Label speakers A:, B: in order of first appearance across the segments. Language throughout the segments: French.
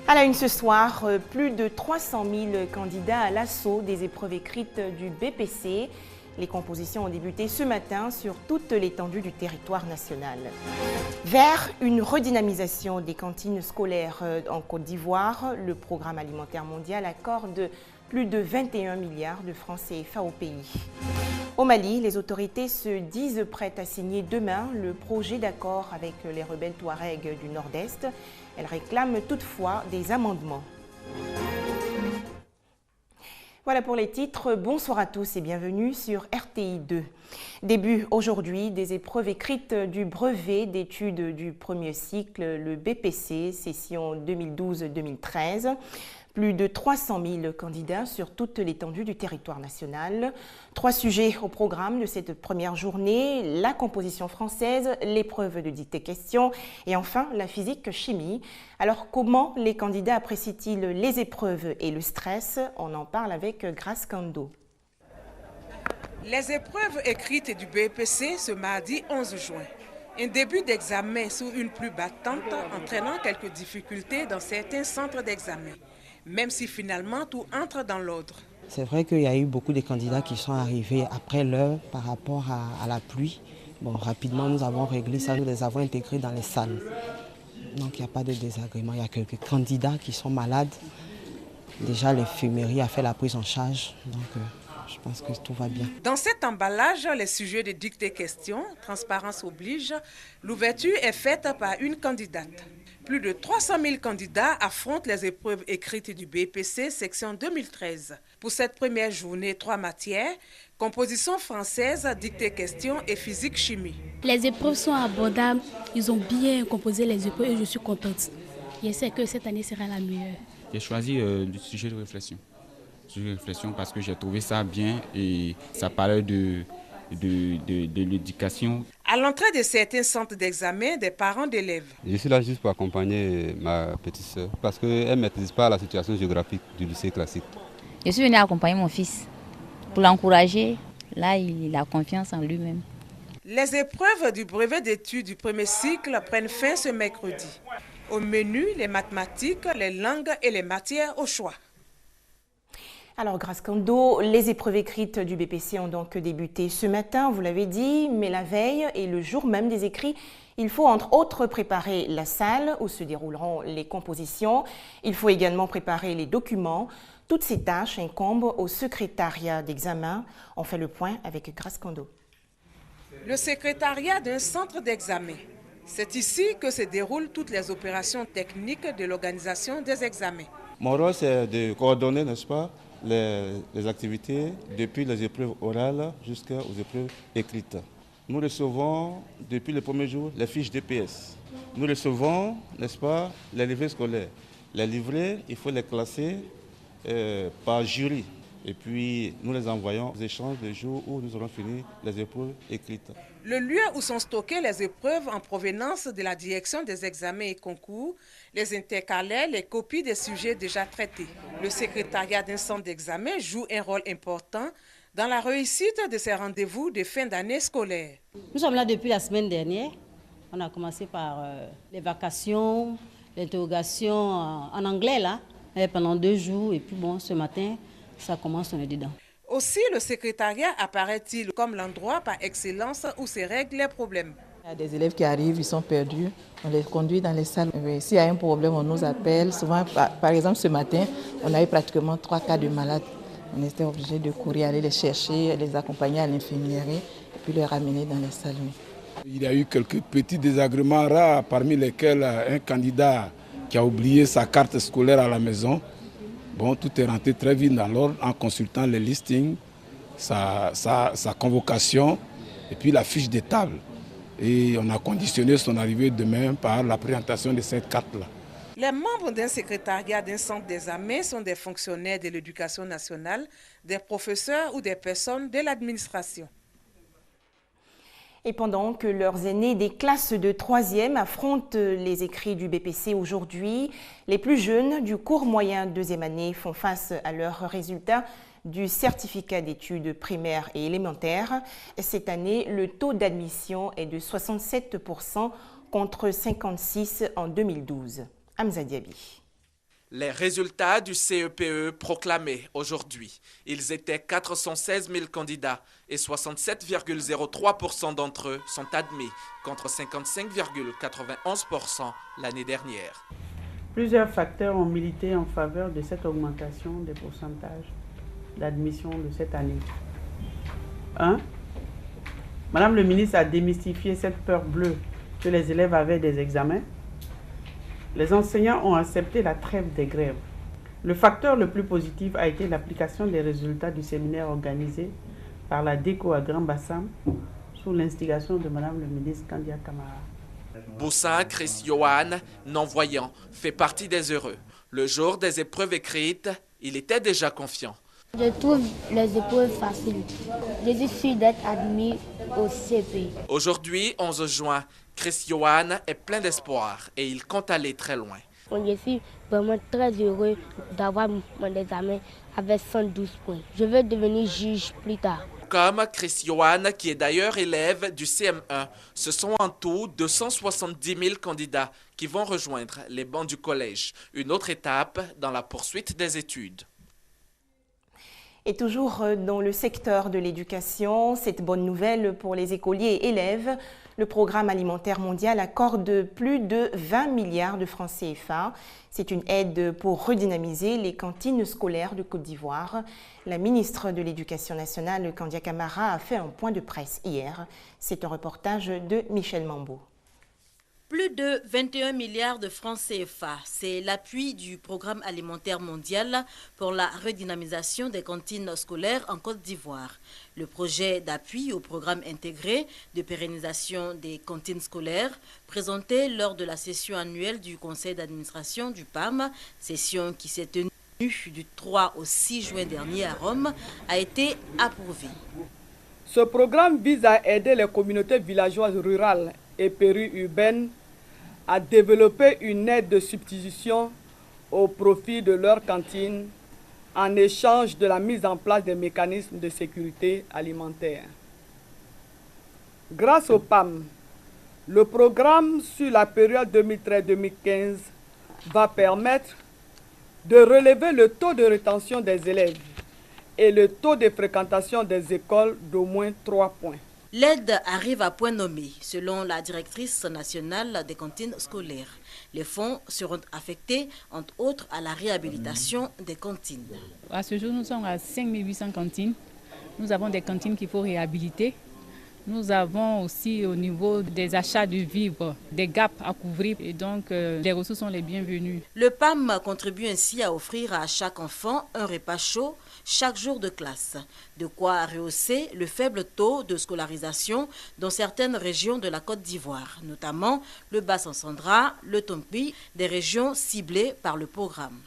A: À la une ce soir, plus de 300 000 candidats à l'assaut des épreuves écrites du BPC. Les compositions ont débuté ce matin sur toute l'étendue du territoire national. Vers une redynamisation des cantines scolaires en Côte d'Ivoire, le Programme alimentaire mondial accorde plus de 21 milliards de francs CFA au pays. Au Mali, les autorités se disent prêtes à signer demain le projet d'accord avec les rebelles Touaregs du Nord-Est. Elles réclament toutefois des amendements. Voilà pour les titres. Bonsoir à tous et bienvenue sur RTI 2. Début aujourd'hui des épreuves écrites du brevet d'études du premier cycle, le BPC, session 2012-2013. Plus de 300 000 candidats sur toute l'étendue du territoire national. 3 sujets au programme de cette première journée, la composition française, l'épreuve de dictée-question et enfin la physique-chimie. Alors comment les candidats apprécient-ils les épreuves et le stress? On en parle avec Grace Kando.
B: Les épreuves écrites du BPC ce mardi 11 juin. Un début d'examen sous une pluie battante entraînant quelques difficultés dans certains centres d'examen. Même si finalement tout entre dans l'ordre.
C: C'est vrai qu'il y a eu beaucoup de candidats qui sont arrivés après l'heure par rapport à la pluie. Bon, rapidement, nous avons réglé ça, nous les avons intégrés dans les salles. Donc il n'y a pas de désagrément. Il y a quelques candidats qui sont malades. Déjà, l'infirmerie a fait la prise en charge. Donc je pense que tout va bien.
B: Dans cet emballage, les sujets de dictée-question, transparence oblige, l'ouverture est faite par une candidate. Plus de 300 000 candidats affrontent les épreuves écrites du BPC section 2013. Pour cette première journée, 3 matières, composition française, dictée-question et physique-chimie.
D: Les épreuves sont abordables, ils ont bien composé les épreuves et je suis contente. Je sais que cette année sera la meilleure.
E: J'ai choisi du sujet de réflexion. Parce que j'ai trouvé ça bien et ça parlait de l'éducation.
B: À l'entrée de certains centres d'examen, des parents d'élèves.
F: Je suis là juste pour accompagner ma petite sœur parce qu'elle ne maîtrise pas la situation géographique du lycée classique.
G: Je suis venue accompagner mon fils pour l'encourager. Là, il a confiance en lui-même.
B: Les épreuves du brevet d'études du premier cycle prennent fin ce mercredi. Au menu, les mathématiques, les langues et les matières au choix.
A: Alors, Grace Kando, les épreuves écrites du BPC ont donc débuté ce matin, vous l'avez dit, mais la veille et le jour même des écrits, il faut entre autres préparer la salle où se dérouleront les compositions. Il faut également préparer les documents. Toutes ces tâches incombent au secrétariat d'examen. On fait le point avec Grace Kando.
B: Le secrétariat d'un centre d'examen. C'est ici que se déroulent toutes les opérations techniques de l'organisation des examens.
F: Mon rôle, c'est de coordonner, n'est-ce pas, les activités depuis les épreuves orales jusqu'aux épreuves écrites. Nous recevons depuis le premier jour les fiches DPS. Nous recevons, n'est-ce pas, les livrets scolaires. Les livrets, il faut les classer par jury. Et puis nous les envoyons aux échanges le jour où nous aurons fini les épreuves écrites.
B: Le lieu où sont stockées les épreuves en provenance de la direction des examens et concours, les intercalaires, les copies des sujets déjà traités. Le secrétariat d'un centre d'examen joue un rôle important dans la réussite de ces rendez-vous de fin d'année scolaire.
H: Nous sommes là depuis la semaine dernière. On a commencé par les vacations, l'interrogation en anglais là, pendant 2 jours. Et puis bon, ce matin, ça commence, on est dedans.
B: Aussi, le secrétariat apparaît-il comme l'endroit par excellence où se règlent les problèmes.
I: Il y a des élèves qui arrivent, ils sont perdus, on les conduit dans les salles. S'il y a un problème, on nous appelle. Souvent, par exemple, ce matin, on a eu pratiquement 3 cas de malades. On était obligé de courir, aller les chercher, les accompagner à l'infirmerie et puis les ramener dans les salles.
J: Il y a eu quelques petits désagréments rares, parmi lesquels un candidat qui a oublié sa carte scolaire à la maison. Bon, tout est rentré très vite dans l'ordre en consultant les listings, sa convocation et puis la fiche des tables. Et on a conditionné son arrivée demain par la présentation de cette carte-là.
B: Les membres d'un secrétariat d'un centre d'examen sont des fonctionnaires de l'éducation nationale, des professeurs ou des personnes de l'administration.
A: Et pendant que leurs aînés des classes de 3e affrontent les écrits du BPC aujourd'hui, les plus jeunes du cours moyen 2e année font face à leurs résultats du certificat d'études primaires et élémentaires. Cette année, le taux d'admission est de 67% contre 56 en 2012. Hamza Diaby.
K: Les résultats du CEPE proclamés aujourd'hui. Ils étaient 416 000 candidats et 67,03% d'entre eux sont admis, contre 55,91% l'année dernière.
L: Plusieurs facteurs ont milité en faveur de cette augmentation des pourcentages d'admission de cette année. 1. Madame le ministre a démystifié cette peur bleue que les élèves avaient des examens. Les enseignants ont accepté la trêve des grèves. Le facteur le plus positif a été l'application des résultats du séminaire organisé par la DECO à Grand Bassam sous l'instigation de Madame le ministre Kandia Camara.
K: Boussin Chris Johan, non-voyant, fait partie des heureux. Le jour des épreuves écrites, il était déjà confiant.
M: Je trouve les épreuves faciles. Je suis sûr d'être admis au CP.
K: Aujourd'hui, 11 juin, Chris Johan est plein d'espoir et il compte aller très loin.
M: Je suis vraiment très heureux d'avoir mon examen avec 112 points. Je veux devenir juge plus tard.
K: Comme Chris Johan, qui est d'ailleurs élève du CM1, ce sont en tout 270 000 candidats qui vont rejoindre les bancs du collège. Une autre étape dans la poursuite des études.
A: Et toujours dans le secteur de l'éducation, cette bonne nouvelle pour les écoliers et élèves, le Programme alimentaire mondial accorde plus de 20 milliards de francs CFA. C'est une aide pour redynamiser les cantines scolaires de Côte d'Ivoire. La ministre de l'Éducation nationale, Kandia Camara, a fait un point de presse hier. C'est un reportage de Michel Mambo.
N: Plus de 21 milliards de francs CFA, c'est l'appui du Programme alimentaire mondial pour la redynamisation des cantines scolaires en Côte d'Ivoire. Le projet d'appui au programme intégré de pérennisation des cantines scolaires, présenté lors de la session annuelle du conseil d'administration du PAM, session qui s'est tenue du 3 au 6 juin dernier à Rome, a été approuvé.
O: Ce programme vise à aider les communautés villageoises rurales et périurbaines à développer une aide de substitution au profit de leurs cantines en échange de la mise en place des mécanismes de sécurité alimentaire. Grâce au PAM, le programme sur la période 2013-2015 va permettre de relever le taux de rétention des élèves et le taux de fréquentation des écoles d'au moins 3 points.
N: L'aide arrive à point nommé, selon la directrice nationale des cantines scolaires. Les fonds seront affectés, entre autres, à la réhabilitation des cantines.
P: À ce jour, nous sommes à 5800 cantines. Nous avons des cantines qu'il faut réhabiliter. Nous avons aussi au niveau des achats de vivres des gaps à couvrir et donc les ressources sont les bienvenues.
N: Le PAM contribue ainsi à offrir à chaque enfant un repas chaud chaque jour de classe. De quoi rehausser le faible taux de scolarisation dans certaines régions de la Côte d'Ivoire, notamment le Bas-Sansandra, le Tompi, des régions ciblées par le programme.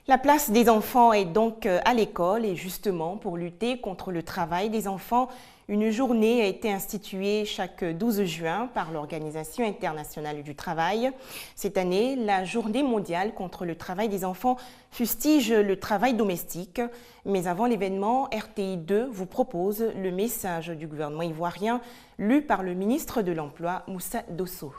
A: La place des enfants est donc à l'école et justement pour lutter contre le travail des enfants, une journée a été instituée chaque 12 juin par l'Organisation internationale du travail. Cette année, la journée mondiale contre le travail des enfants fustige le travail domestique. Mais avant l'événement, RTI 2 vous propose le message du gouvernement ivoirien lu par le ministre de l'Emploi, Moussa Dosso.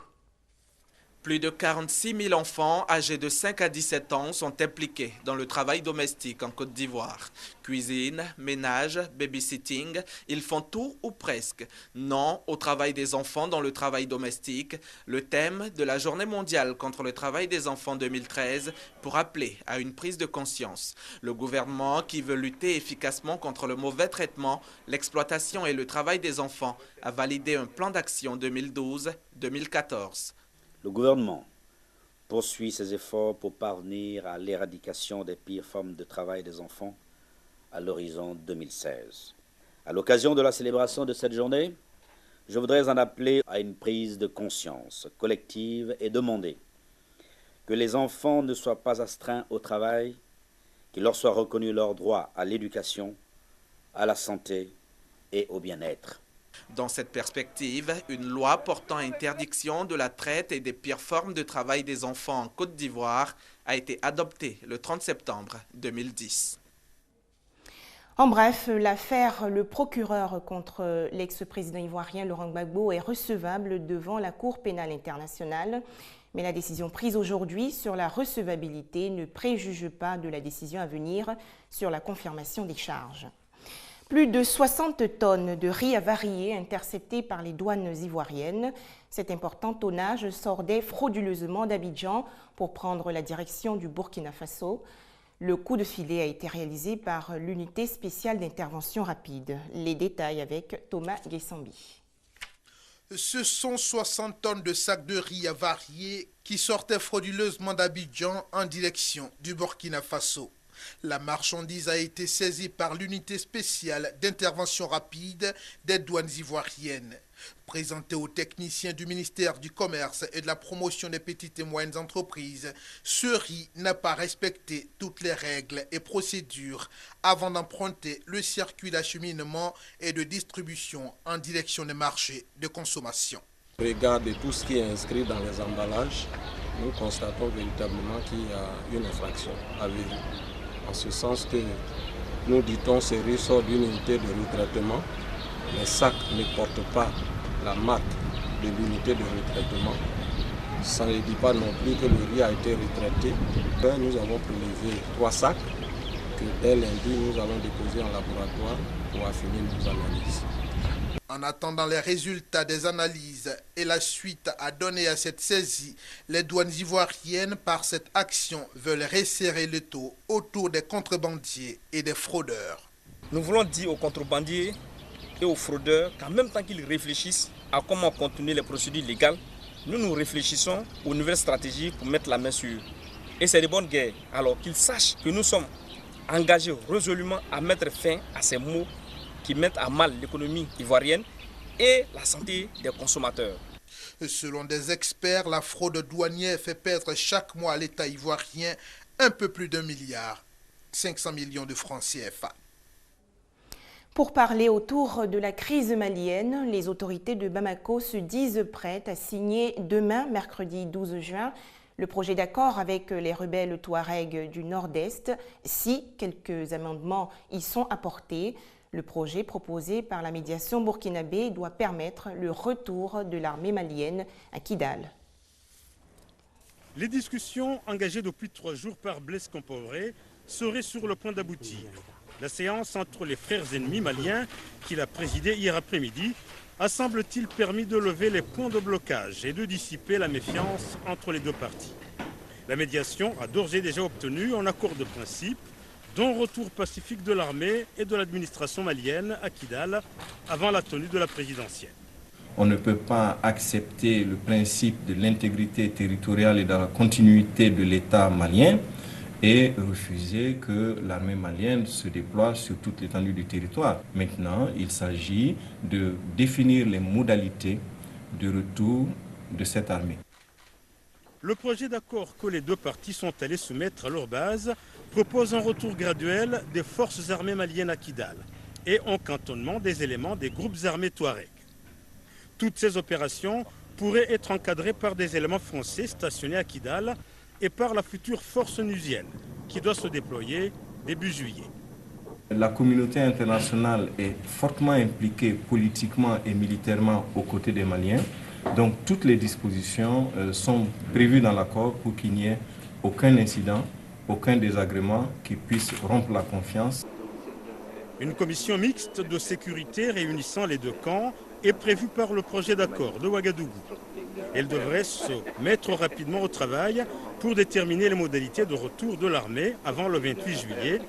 K: Plus de 46 000 enfants âgés de 5 à 17 ans sont impliqués dans le travail domestique en Côte d'Ivoire. Cuisine, ménage, babysitting, ils font tout ou presque. Non au travail des enfants dans le travail domestique, le thème de la Journée mondiale contre le travail des enfants 2013 pour appeler à une prise de conscience. Le gouvernement qui veut lutter efficacement contre le mauvais traitement, l'exploitation et le travail des enfants a validé un plan d'action 2012-2014.
Q: Le gouvernement poursuit ses efforts pour parvenir à l'éradication des pires formes de travail des enfants à l'horizon 2016. À l'occasion de la célébration de cette journée, je voudrais en appeler à une prise de conscience collective et demander que les enfants ne soient pas astreints au travail, qu'il leur soit reconnu leur droit à l'éducation, à la santé et au bien-être.
K: Dans cette perspective, une loi portant interdiction de la traite et des pires formes de travail des enfants en Côte d'Ivoire a été adoptée le 30 septembre 2010.
A: En bref, l'affaire Le Procureur contre l'ex-président ivoirien Laurent Gbagbo est recevable devant la Cour pénale internationale. Mais la décision prise aujourd'hui sur la recevabilité ne préjuge pas de la décision à venir sur la confirmation des charges. Plus de 60 tonnes de riz avarié interceptées par les douanes ivoiriennes. Cet important tonnage sortait frauduleusement d'Abidjan pour prendre la direction du Burkina Faso. Le coup de filet a été réalisé par l'unité spéciale d'intervention rapide. Les détails avec Thomas Guessambi.
R: Ce sont 60 tonnes de sacs de riz avariés qui sortaient frauduleusement d'Abidjan en direction du Burkina Faso. La marchandise a été saisie par l'unité spéciale d'intervention rapide des douanes ivoiriennes. Présenté aux techniciens du ministère du Commerce et de la promotion des petites et moyennes entreprises, ce riz n'a pas respecté toutes les règles et procédures avant d'emprunter le circuit d'acheminement et de distribution en direction des marchés de consommation.
S: Regardez tout ce qui est inscrit dans les emballages, nous constatons véritablement qu'il y a une infraction à vivre. En ce sens que nous dit-on ce riz sort d'une unité de retraitement. Les sacs ne portent pas la marque de l'unité de retraitement. Ça ne dit pas non plus que le riz a été retraité. Nous avons prélevé 3 sacs que dès lundi nous allons déposer en laboratoire pour affiner nos analyses.
R: En attendant les résultats des analyses et la suite à donner à cette saisie, les douanes ivoiriennes, par cette action, veulent resserrer le taux autour des contrebandiers et des fraudeurs.
T: Nous voulons dire aux contrebandiers et aux fraudeurs qu'en même temps qu'ils réfléchissent à comment contourner les procédures légales, nous réfléchissons aux nouvelles stratégies pour mettre la main sur. Et c'est de bonne guerre. Alors qu'ils sachent que nous sommes engagés résolument à mettre fin à ces maux qui mettent à mal l'économie ivoirienne et la santé des consommateurs.
R: Selon des experts, la fraude douanière fait perdre chaque mois à l'État ivoirien un peu plus d'1,5 milliard de francs CFA.
A: Pour parler autour de la crise malienne, les autorités de Bamako se disent prêtes à signer demain, mercredi 12 juin, le projet d'accord avec les rebelles Touaregs du Nord-Est, si quelques amendements y sont apportés. Le projet proposé par la médiation burkinabé doit permettre le retour de l'armée malienne à Kidal.
U: Les discussions engagées depuis 3 jours par Blaise Compaoré seraient sur le point d'aboutir. La séance entre les frères ennemis maliens qu'il a présidée hier après-midi a, semble-t-il, permis de lever les points de blocage et de dissiper la méfiance entre les deux parties. La médiation a d'ores et déjà obtenu un accord de principe dont retour pacifique de l'armée et de l'administration malienne à Kidal avant la tenue de la présidentielle.
V: On ne peut pas accepter le principe de l'intégrité territoriale et de la continuité de l'État malien et refuser que l'armée malienne se déploie sur toute l'étendue du territoire. Maintenant, il s'agit de définir les modalités de retour de cette armée.
U: Le projet d'accord que les deux parties sont allées soumettre à leur base propose un retour graduel des forces armées maliennes à Kidal et un cantonnement des éléments des groupes armés Touareg. Toutes ces opérations pourraient être encadrées par des éléments français stationnés à Kidal et par la future force onusienne qui doit se déployer début juillet.
V: La communauté internationale est fortement impliquée politiquement et militairement aux côtés des Maliens. Donc toutes les dispositions sont prévues dans l'accord pour qu'il n'y ait aucun incident, aucun désagrément qui puisse rompre la confiance.
U: Une commission mixte de sécurité réunissant les deux camps est prévue par le projet d'accord de Ouagadougou. Elle devrait se mettre rapidement au travail pour déterminer les modalités de retour de l'armée avant le 28 juillet,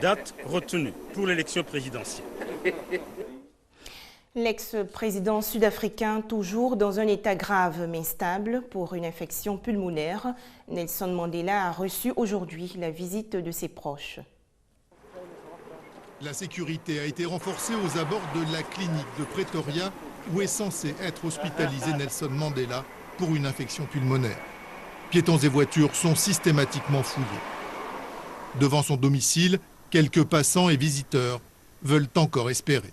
U: date retenue pour l'élection présidentielle.
A: L'ex-président sud-africain, toujours dans un état grave mais stable pour une infection pulmonaire, Nelson Mandela a reçu aujourd'hui la visite de ses proches.
W: La sécurité a été renforcée aux abords de la clinique de Pretoria où est censé être hospitalisé Nelson Mandela pour une infection pulmonaire. Piétons et voitures sont systématiquement fouillés. Devant son domicile, quelques passants et visiteurs veulent encore espérer.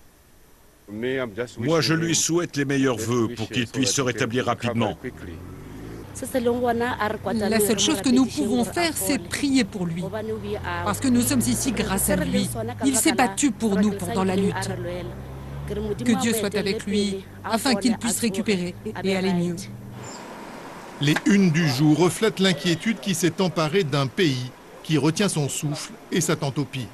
X: Moi, je lui souhaite les meilleurs vœux pour qu'il puisse se rétablir rapidement.
C: La seule chose que nous pouvons faire, c'est prier pour lui. Parce que nous sommes ici grâce à lui. Il s'est battu pour nous pendant la lutte. Que Dieu soit avec lui, afin qu'il puisse récupérer et aller mieux.
W: Les unes du jour reflètent l'inquiétude qui s'est emparée d'un pays qui retient son souffle et s'attend au pire.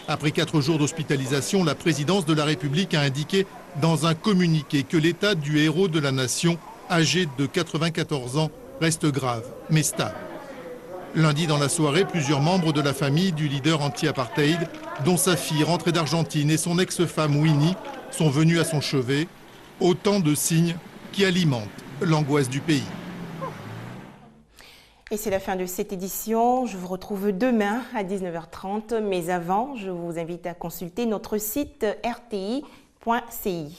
W: Après 4 jours d'hospitalisation, la présidence de la République a indiqué dans un communiqué que l'état du héros de la nation, âgé de 94 ans, reste grave, mais stable. Lundi dans la soirée, plusieurs membres de la famille du leader anti-apartheid, dont sa fille rentrée d'Argentine et son ex-femme Winnie, sont venus à son chevet. Autant de signes qui alimentent l'angoisse du pays.
A: Et c'est la fin de cette édition. Je vous retrouve demain à 19h30. Mais avant, je vous invite à consulter notre site rti.ci.